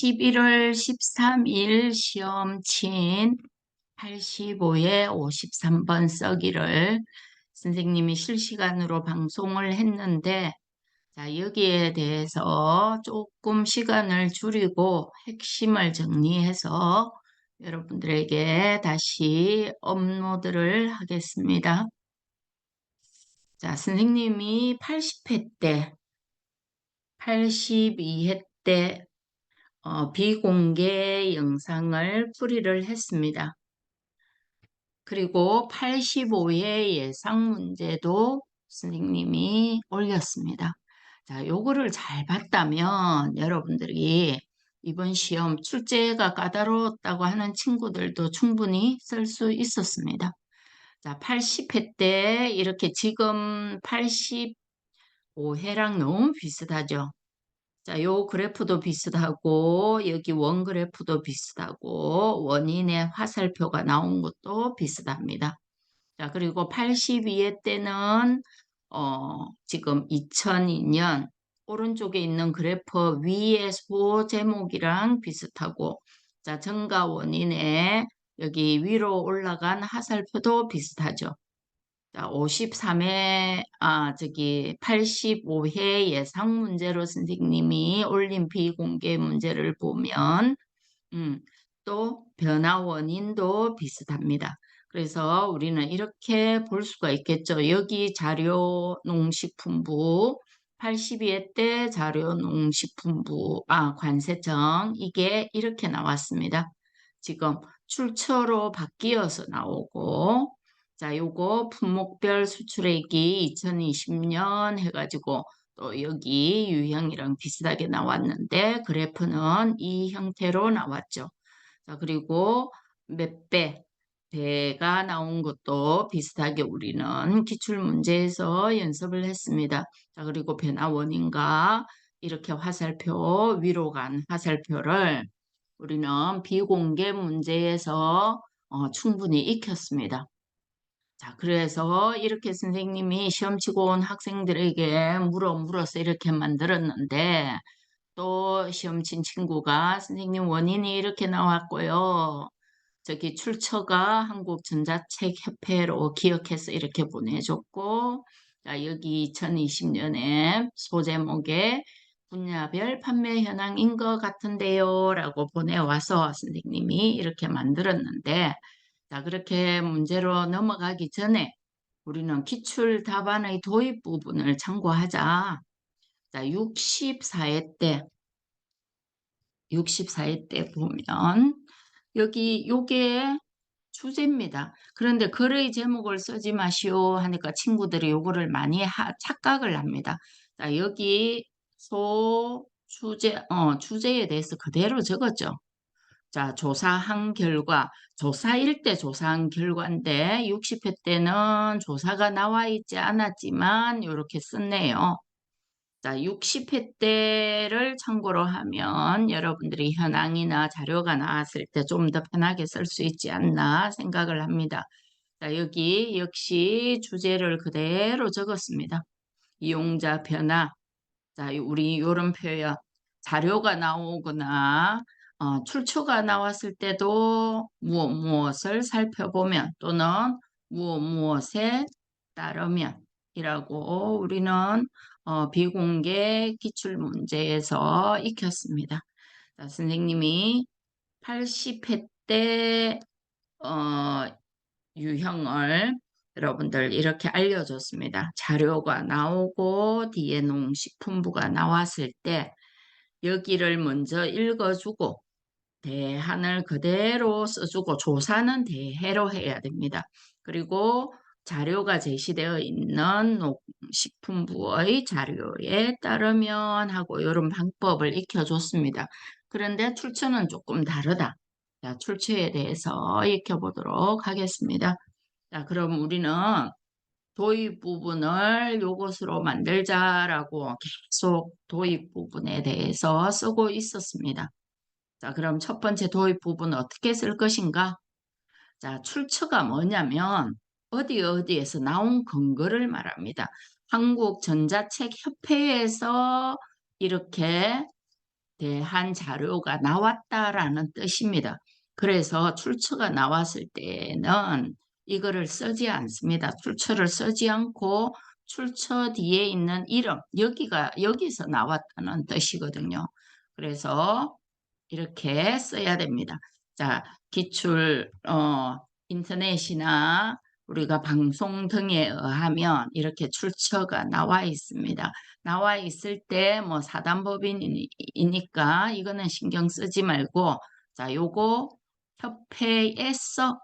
11월 13일 시험친 85에 53번 써기를 선생님이 실시간으로 방송을 했는데, 자, 여기에 대해서 조금 시간을 줄이고 핵심을 정리해서 여러분들에게 다시 업로드를 하겠습니다. 자, 선생님이 80회 때, 82회 때 비공개 영상을 풀이를 했습니다. 그리고 85회 예상 문제도 선생님이 올렸습니다. 자, 요거를 잘 봤다면 여러분들이 이번 시험 출제가 까다로웠다고 하는 친구들도 충분히 쓸 수 있었습니다. 자, 80회 때 이렇게 지금 85회랑 너무 비슷하죠. 자, 요 그래프도 비슷하고 여기 원 그래프도 비슷하고 원인의 화살표가 나온 것도 비슷합니다. 자, 그리고 82회 때는 지금 2002년 오른쪽에 있는 그래프 위의 소 제목이랑 비슷하고, 자, 증가 원인의 여기 위로 올라간 화살표도 비슷하죠. 자, 53회, 85회 예상 문제로 선생님이 올린 비공개 문제를 보면, 또 변화 원인도 비슷합니다. 그래서 우리는 이렇게 볼 수가 있겠죠. 여기 자료 농식품부, 82회 때 자료 농식품부, 관세청, 이게 이렇게 나왔습니다. 지금 출처로 바뀌어서 나오고, 자, 요거 품목별 수출액이 2020년 해가지고 또 여기 유형이랑 비슷하게 나왔는데 그래프는 이 형태로 나왔죠. 자, 그리고 몇 배, 배가 나온 것도 비슷하게 우리는 기출문제에서 연습을 했습니다. 자, 그리고 변화 원인과 이렇게 화살표, 위로 간 화살표를 우리는 비공개 문제에서 충분히 익혔습니다. 자, 그래서 이렇게 선생님이 시험 치고 온 학생들에게 물어서 이렇게 만들었는데, 또 시험 친 친구가 선생님 원인이 이렇게 나왔고요. 저기 출처가 한국전자책협회로 기억해서 이렇게 보내줬고, 자, 여기 2020년에 소제목에 분야별 판매 현황인 것 같은데요 라고 보내와서 선생님이 이렇게 만들었는데, 자, 그렇게 문제로 넘어가기 전에 우리는 기출 답안의 도입 부분을 참고하자. 자, 64회 때 보면 여기 요게 주제입니다. 그런데 글의 제목을 쓰지 마시오 하니까 친구들이 요거를 많이 착각을 합니다. 자, 여기 주제에 대해서 그대로 적었죠. 자, 조사한 결과, 조사일 때 조사한 결과인데 60회 때는 조사가 나와 있지 않았지만 이렇게 썼네요. 자, 60회 때를 참고로 하면 여러분들이 현황이나 자료가 나왔을 때 좀 더 편하게 쓸 수 있지 않나 생각을 합니다. 자, 여기 역시 주제를 그대로 적었습니다. 이용자 변화. 자, 우리 이런 표현. 자료가 나오거나 출처가 나왔을 때도 무엇을 살펴보면 또는 무엇에 따르면 이라고 우리는 비공개 기출문제에서 익혔습니다. 자, 선생님이 80회 때 유형을 여러분들 이렇게 알려줬습니다. 자료가 나오고 뒤에 농식품부가 나왔을 때 여기를 먼저 읽어주고 대안을 그대로 써주고 조사는 대해로 해야 됩니다. 그리고 자료가 제시되어 있는 농식품부의 자료에 따르면 하고 이런 방법을 익혀줬습니다. 그런데 출처는 조금 다르다. 자, 출처에 대해서 익혀보도록 하겠습니다. 자, 그럼 우리는 도입 부분을 요것으로 만들자라고 계속 도입 부분에 대해서 쓰고 있었습니다. 자, 그럼 첫 번째 도입 부분 어떻게 쓸 것인가? 자, 출처가 뭐냐면 어디에서 나온 근거를 말합니다. 한국전자책협회에서 이렇게 대한 자료가 나왔다라는 뜻입니다. 그래서 출처가 나왔을 때는 이거를 쓰지 않습니다. 출처를 쓰지 않고 출처 뒤에 있는 이름, 여기서 나왔다는 뜻이거든요. 그래서 이렇게 써야 됩니다. 자, 기출, 인터넷이나 우리가 방송 등에 의하면 이렇게 출처가 나와 있습니다. 나와 있을 때 뭐 사단법인이니까 이거는 신경 쓰지 말고, 자, 요거 협회에서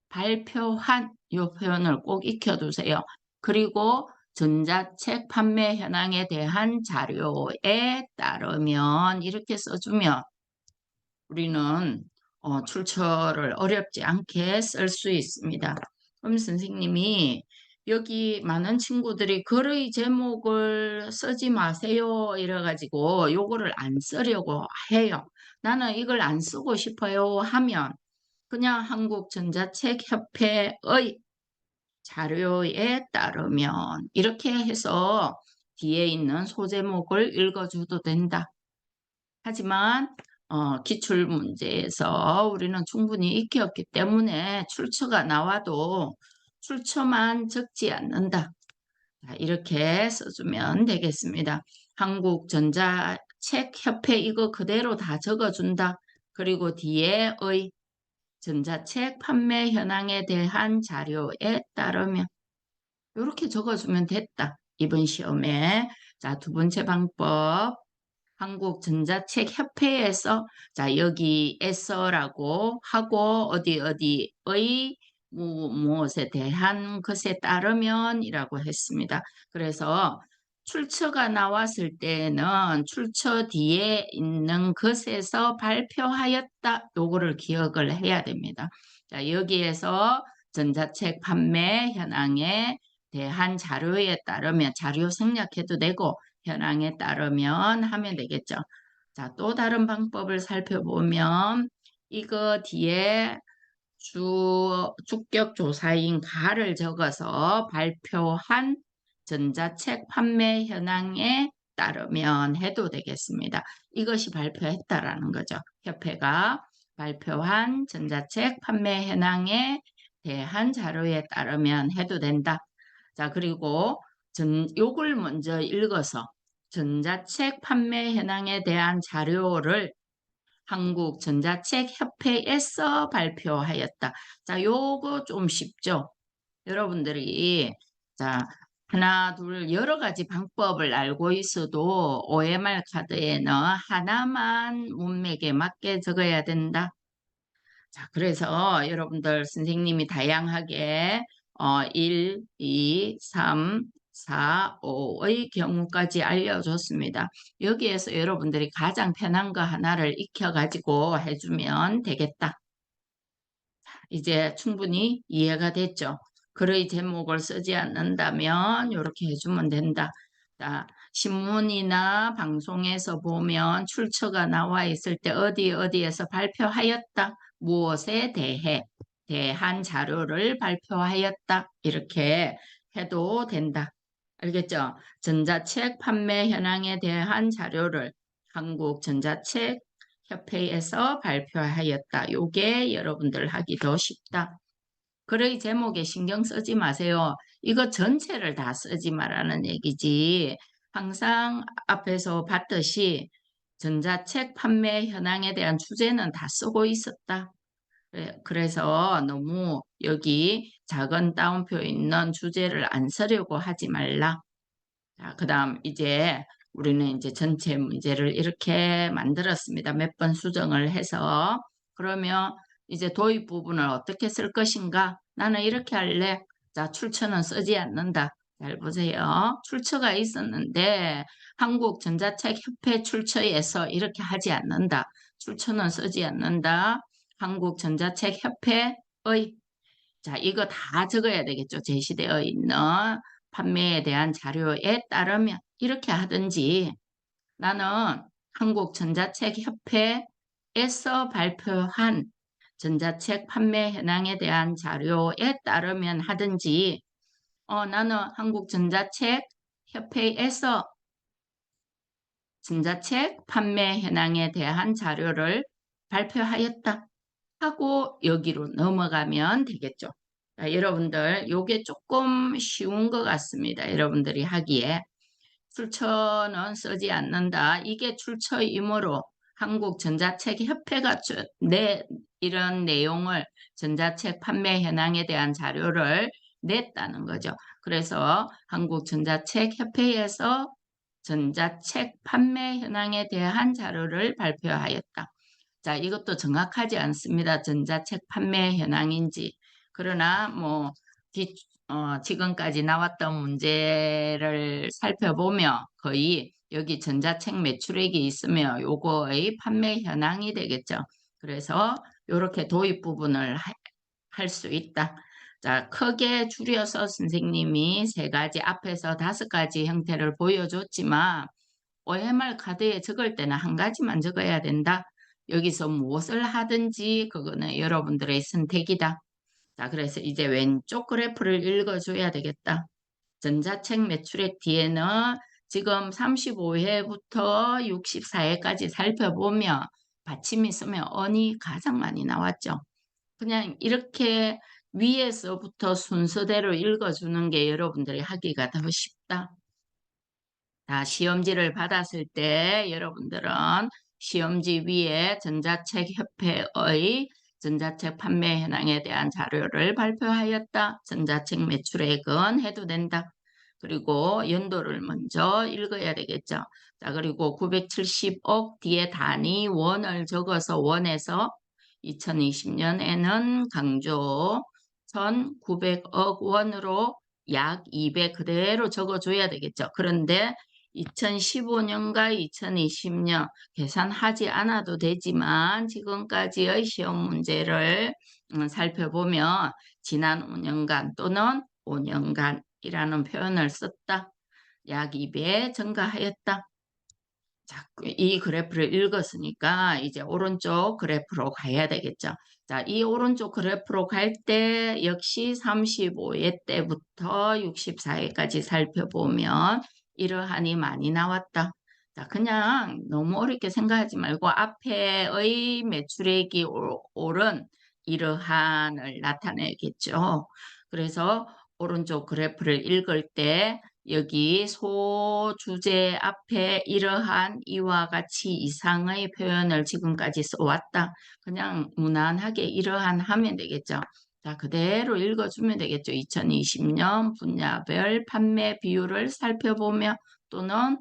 발표한 요 표현을 꼭 익혀두세요. 그리고 전자책 판매 현황에 대한 자료에 따르면 이렇게 써주면 우리는 출처를 어렵지 않게 쓸 수 있습니다. 그럼 선생님이 여기 많은 친구들이 글의 제목을 쓰지 마세요 이래가지고 요거를 안 쓰려고 해요. 나는 이걸 안 쓰고 싶어요 하면 그냥 한국전자책협회의 자료에 따르면 이렇게 해서 뒤에 있는 소제목을 읽어줘도 된다. 하지만 기출 문제에서 우리는 충분히 익혔기 때문에 출처가 나와도 출처만 적지 않는다. 자, 이렇게 써주면 되겠습니다. 한국전자책협회 이거 그대로 다 적어준다. 그리고 뒤에의 전자책 판매 현황에 대한 자료에 따르면 이렇게 적어주면 됐다. 이번 시험에. 자, 두 번째 방법. 한국전자책협회에서 자 여기에서라고 하고 어디의 무엇에 대한 것에 따르면이라고 했습니다. 그래서 출처가 나왔을 때는 출처 뒤에 있는 것에서 발표하였다. 요거를 기억을 해야 됩니다. 자, 여기에서 전자책 판매 현황에 대한 자료에 따르면 자료 생략해도 되고 현황에 따르면 하면 되겠죠. 자, 또 다른 방법을 살펴보면 이거 뒤에 주격 조사인 가를 적어서 발표한 전자책 판매 현황에 따르면 해도 되겠습니다. 이것이 발표했다라는 거죠. 협회가 발표한 전자책 판매 현황에 대한 자료에 따르면 해도 된다. 자, 그리고 요걸 먼저 읽어서 전자책 판매 현황에 대한 자료를 한국전자책협회에서 발표하였다. 자, 요거 좀 쉽죠? 여러분들이 자 하나, 둘 여러 가지 방법을 알고 있어도 OMR 카드에는 하나만 문맥에 맞게 적어야 된다. 자, 그래서 여러분들 선생님이 다양하게 1, 2, 3, 4, 5의 경우까지 알려줬습니다. 여기에서 여러분들이 가장 편한 거 하나를 익혀가지고 해주면 되겠다. 이제 충분히 이해가 됐죠? 글의 제목을 쓰지 않는다면 이렇게 해주면 된다. 자, 신문이나 방송에서 보면 출처가 나와 있을 때 어디에서 발표하였다. 무엇에 대한 자료를 발표하였다. 이렇게 해도 된다. 알겠죠? 전자책 판매 현황에 대한 자료를 한국전자책 협회에서 발표하였다. 요게 여러분들 하기 더 쉽다. 글의 제목에 신경 쓰지 마세요. 이거 전체를 다 쓰지 말라는 얘기지. 항상 앞에서 봤듯이 전자책 판매 현황에 대한 주제는 다 쓰고 있었다. 그래서 너무 여기 작은 따옴표 있는 주제를 안 쓰려고 하지 말라. 자, 그다음 이제 우리는 이제 전체 문제를 이렇게 만들었습니다. 몇 번 수정을 해서. 그러면 이제 도입 부분을 어떻게 쓸 것인가? 나는 이렇게 할래. 자, 출처는 쓰지 않는다. 잘 보세요. 출처가 있었는데 한국전자책협회 출처에서 이렇게 하지 않는다. 출처는 쓰지 않는다. 한국전자책협회의 자, 이거 다 적어야 되겠죠. 제시되어 있는 판매에 대한 자료에 따르면 이렇게 하든지 나는 한국전자책협회에서 발표한 전자책 판매 현황에 대한 자료에 따르면 하든지 나는 한국전자책협회에서 전자책 판매 현황에 대한 자료를 발표하였다 하고 여기로 넘어가면 되겠죠. 자, 여러분들 요게 조금 쉬운 것 같습니다. 여러분들이 하기에. 출처는 쓰지 않는다. 이게 출처이므로 한국전자책협회가 이런 내용을 전자책 판매 현황에 대한 자료를 냈다는 거죠. 그래서 한국전자책협회에서 전자책 판매 현황에 대한 자료를 발표하였다. 자, 이것도 정확하지 않습니다. 전자책 판매 현황인지. 그러나 뭐 지금까지 나왔던 문제를 살펴보며 거의 여기 전자책 매출액이 있으며 요거의 판매 현황이 되겠죠. 그래서 이렇게 도입 부분을 할 수 있다. 자, 크게 줄여서 선생님이 세 가지 앞에서 다섯 가지 형태를 보여줬지만 OMR 카드에 적을 때는 한 가지만 적어야 된다. 여기서 무엇을 하든지 그거는 여러분들의 선택이다. 자, 그래서 이제 왼쪽 그래프를 읽어줘야 되겠다. 전자책 매출액 뒤에는 지금 35회부터 64회까지 살펴보면 받침이 있으면 언이 가장 많이 나왔죠. 그냥 이렇게 위에서부터 순서대로 읽어주는 게 여러분들이 하기가 더 쉽다. 자, 시험지를 받았을 때 여러분들은 시험지 위에 전자책협회의 전자책 판매 현황에 대한 자료를 발표하였다. 전자책 매출액은 해도 된다. 그리고 연도를 먼저 읽어야 되겠죠. 자, 그리고 970억 뒤에 단위 원을 적어서 원에서 2020년에는 강조 1,900억 원으로 약 200 그대로 적어줘야 되겠죠. 그런데 2015년과 2020년 계산하지 않아도 되지만 지금까지의 시험 문제를 살펴보면 지난 5년간 또는 5년간이라는 표현을 썼다. 약 2배 증가하였다. 자, 이 그래프를 읽었으니까 이제 오른쪽 그래프로 가야 되겠죠. 자, 이 오른쪽 그래프로 갈 때 역시 35회 때부터 64회까지 살펴보면 이러한이 많이 나왔다. 자, 그냥 너무 어렵게 생각하지 말고 앞에의 매출액이 오른 이러한을 나타내겠죠. 그래서 오른쪽 그래프를 읽을 때 여기 소주제 앞에 이러한 이와 같이 이상의 표현을 지금까지 써왔다. 그냥 무난하게 이러한 하면 되겠죠. 자, 그대로 읽어주면 되겠죠. 2020년 분야별 판매 비율을 살펴보며 또는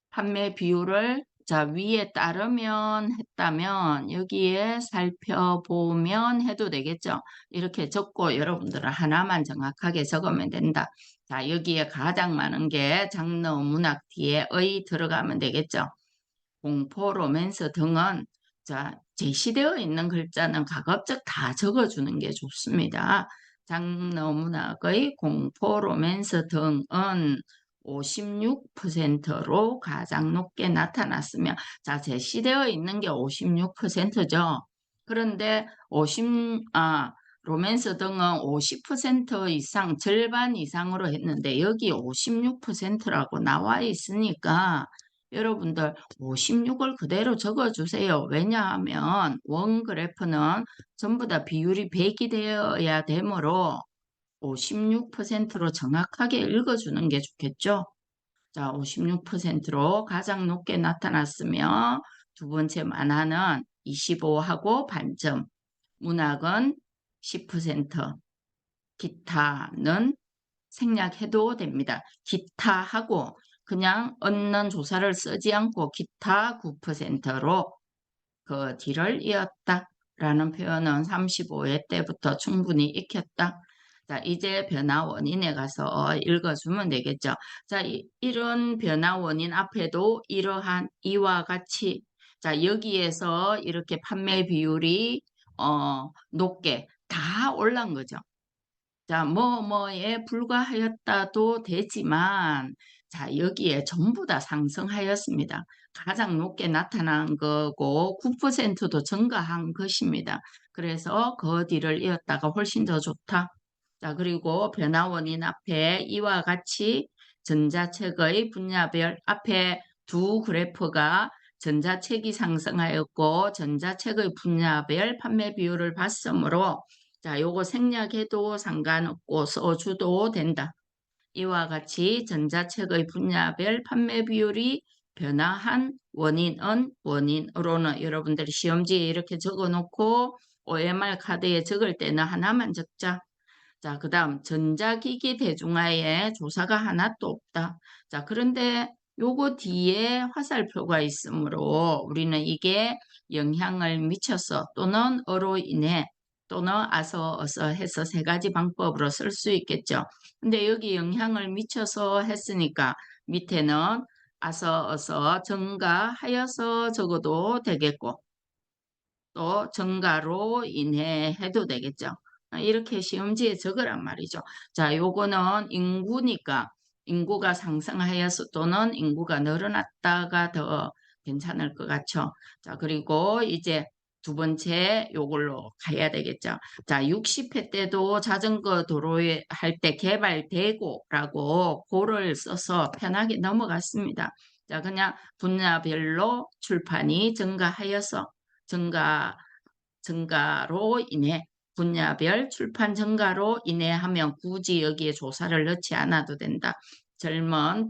판매 비율을 자 위에 따르면 했다면 여기에 살펴보면 해도 되겠죠. 이렇게 적고 여러분들은 하나만 정확하게 적으면 된다. 자, 여기에 가장 많은 게 장르 문학 뒤에의 들어가면 되겠죠. 공포, 로맨스 등은 자 제시되어 있는 글자는 가급적 다 적어주는 게 좋습니다. 장르 문학의 공포, 로맨스 등은 56%로 가장 높게 나타났으며 자 제시되어 있는 게 56%죠. 그런데 로맨스 등은 50% 이상 절반 이상으로 했는데 여기 56%라고 나와 있으니까 여러분들 56을 그대로 적어주세요. 왜냐하면 원 그래프는 전부 다 비율이 100이 되어야 되므로 56%로 정확하게 읽어주는 게 좋겠죠. 자, 56%로 가장 높게 나타났으며 두 번째 만화는 25하고 반점, 문학은 10%, 기타는 생략해도 됩니다. 기타하고 그냥 얻는 조사를 쓰지 않고 기타 9%로 그 뒤를 이었다라는 표현은 35회 때부터 충분히 익혔다. 자, 이제 변화 원인에 가서 읽어주면 되겠죠. 자, 이런 변화 원인 앞에도 이러한 이와 같이 자, 여기에서 이렇게 판매 비율이 높게 다 올란 거죠. 자, 뭐뭐에 불과하였다도 되지만, 자, 여기에 전부 다 상승하였습니다. 가장 높게 나타난 거고 9%도 증가한 것입니다. 그래서 그 뒤를 이었다가 훨씬 더 좋다. 자, 그리고 변화 원인 앞에 이와 같이 전자책의 분야별 앞에 두 그래프가 전자책이 상승하였고 전자책의 분야별 판매 비율을 봤으므로 자, 요거 생략해도 상관없고 써줘도 된다. 이와 같이 전자책의 분야별 판매 비율이 변화한 원인은 원인으로는 여러분들이 시험지에 이렇게 적어놓고 OMR 카드에 적을 때는 하나만 적자. 자, 그 다음 전자기기 대중화에 조사가 하나도 없다. 자, 그런데 요거 뒤에 화살표가 있으므로 우리는 이게 영향을 미쳐서 또는 어로 인해 또는 아서 어서 해서 세 가지 방법으로 쓸 수 있겠죠. 근데 여기 영향을 미쳐서 했으니까 밑에는 아서 어서 증가하여서 적어도 되겠고 또 증가로 인해 해도 되겠죠. 이렇게 시험지에 적으란 말이죠. 자, 요거는 인구니까 인구가 상승하여서 또는 인구가 늘어났다가 더 괜찮을 것 같죠. 자, 그리고 이제 두 번째 요걸로 가야 되겠죠. 자, 60회 때도 자전거 도로에 할 때 개발되고라고 고를 써서 편하게 넘어갔습니다. 자, 그냥 분야별로 출판이 증가하여서 증가로 인해 분야별 출판 증가로 인해 하면 굳이 여기에 조사를 넣지 않아도 된다. 젊은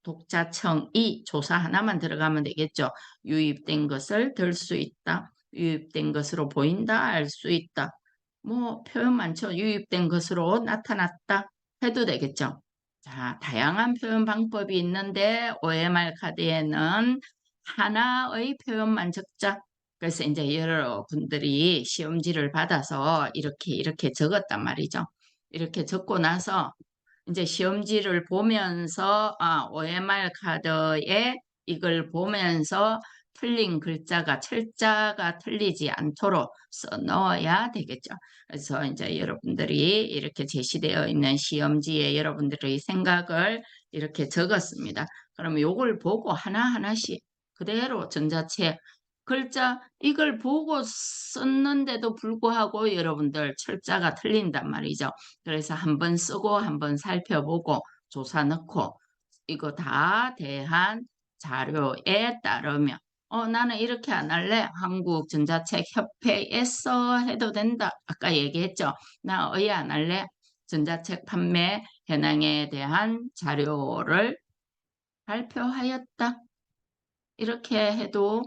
독자층이 조사 하나만 들어가면 되겠죠. 유입된 것을 들 수 있다. 유입된 것으로 보인다. 알 수 있다. 뭐 표현 많죠. 유입된 것으로 나타났다 해도 되겠죠. 자, 다양한 표현 방법이 있는데 OMR 카드에는 하나의 표현만 적자. 그래서 이제 여러분들이 시험지를 받아서 이렇게 적었단 말이죠. 이렇게 적고 나서 이제 시험지를 보면서 OMR 카드에 이걸 보면서 틀린 글자가 철자가 틀리지 않도록 써 넣어야 되겠죠. 그래서 이제 여러분들이 이렇게 제시되어 있는 시험지에 여러분들의 생각을 이렇게 적었습니다. 그러면 요걸 보고 하나하나씩 그대로 전자책 글자 이걸 보고 썼는데도 불구하고 여러분들 철자가 틀린단 말이죠. 그래서 한번 쓰고 한번 살펴보고 조사 넣고 이거 다 대한 자료에 따르면 나는 이렇게 안 할래. 한국전자책협회에서 해도 된다. 아까 얘기했죠. 나 의 안 할래. 전자책 판매 현황에 대한 자료를 발표하였다. 이렇게 해도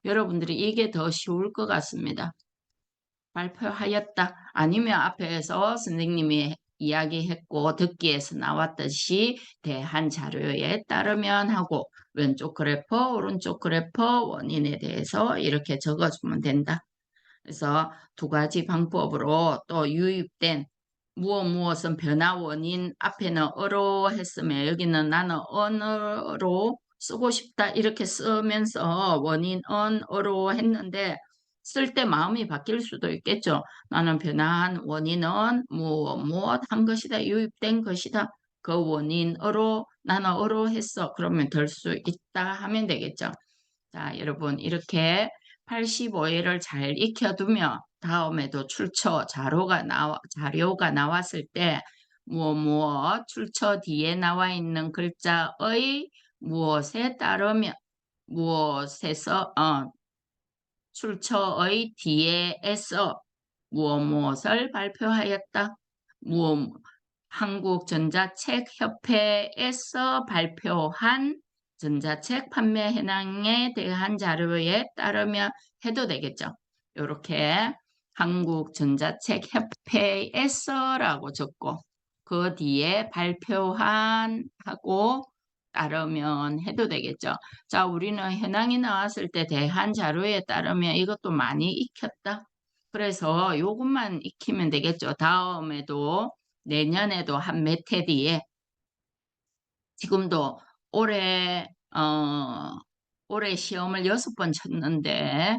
여러분들이 이게 더 쉬울 것 같습니다. 발표하였다. 아니면 앞에서 선생님이 이야기했고 듣기에서 나왔듯이 대한 자료에 따르면 하고 왼쪽 그래퍼, 오른쪽 그래퍼 원인에 대해서 이렇게 적어주면 된다. 그래서 두 가지 방법으로 또 유입된 무엇은 변화 원인 앞에는 어로 했으면 여기는 나는 언어로 쓰고 싶다 이렇게 쓰면서 원인 언어로 했는데 쓸 때 마음이 바뀔 수도 있겠죠. 나는 변화한 원인은 무엇한 것이다. 유입된 것이다. 그 원인으로 나는 어로 했어. 그러면 될 수 있다 하면 되겠죠. 자, 여러분 이렇게 85회를 잘 익혀두면 다음에도 자료가 나왔을 때 무엇 출처 뒤에 나와 있는 글자의 무엇에 따르면 무엇에서 출처의 뒤에서 무엇을 발표하였다. 무엇 한국전자책협회에서 발표한 전자책 판매 현황에 대한 자료에 따르면 해도 되겠죠. 이렇게 한국전자책협회에서라고 적고 그 뒤에 발표한 하고 따르면 해도 되겠죠. 자, 우리는 현황이 나왔을 때 대한 자료에 따르면 이것도 많이 익혔다. 그래서 이것만 익히면 되겠죠. 다음에도 내년에도 한 몇 해 뒤에 지금도 올해 올해 시험을 6번 쳤는데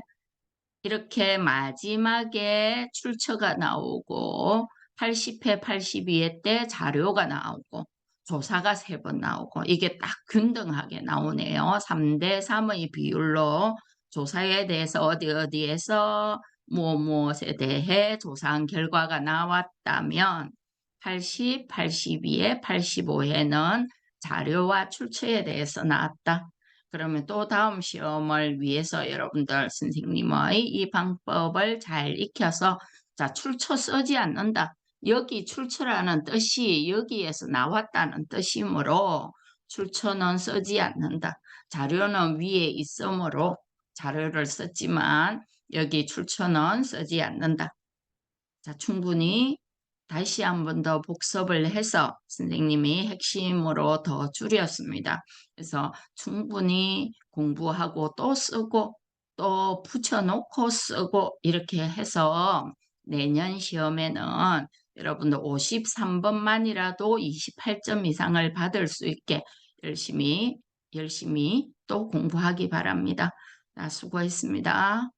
이렇게 마지막에 출처가 나오고 80회, 82회 때 자료가 나오고 조사가 3번 나오고 이게 딱 균등하게 나오네요. 3대 3의 비율로 조사에 대해서 어디에서 무엇에 대해 조사한 결과가 나왔다면 80, 82회, 85회는 자료와 출처에 대해서 나왔다. 그러면 또 다음 시험을 위해서 여러분들 선생님의 이 방법을 잘 익혀서 자, 출처 쓰지 않는다. 여기 출처라는 뜻이 여기에서 나왔다는 뜻이므로 출처는 쓰지 않는다. 자료는 위에 있으므로 자료를 썼지만 여기 출처는 쓰지 않는다. 자, 충분히 다시 한 번 더 복습을 해서 선생님이 핵심으로 더 줄였습니다. 그래서 충분히 공부하고 또 쓰고 또 붙여놓고 쓰고 이렇게 해서 내년 시험에는 여러분들 53번만이라도 28점 이상을 받을 수 있게 열심히 또 공부하기 바랍니다. 자, 수고했습니다.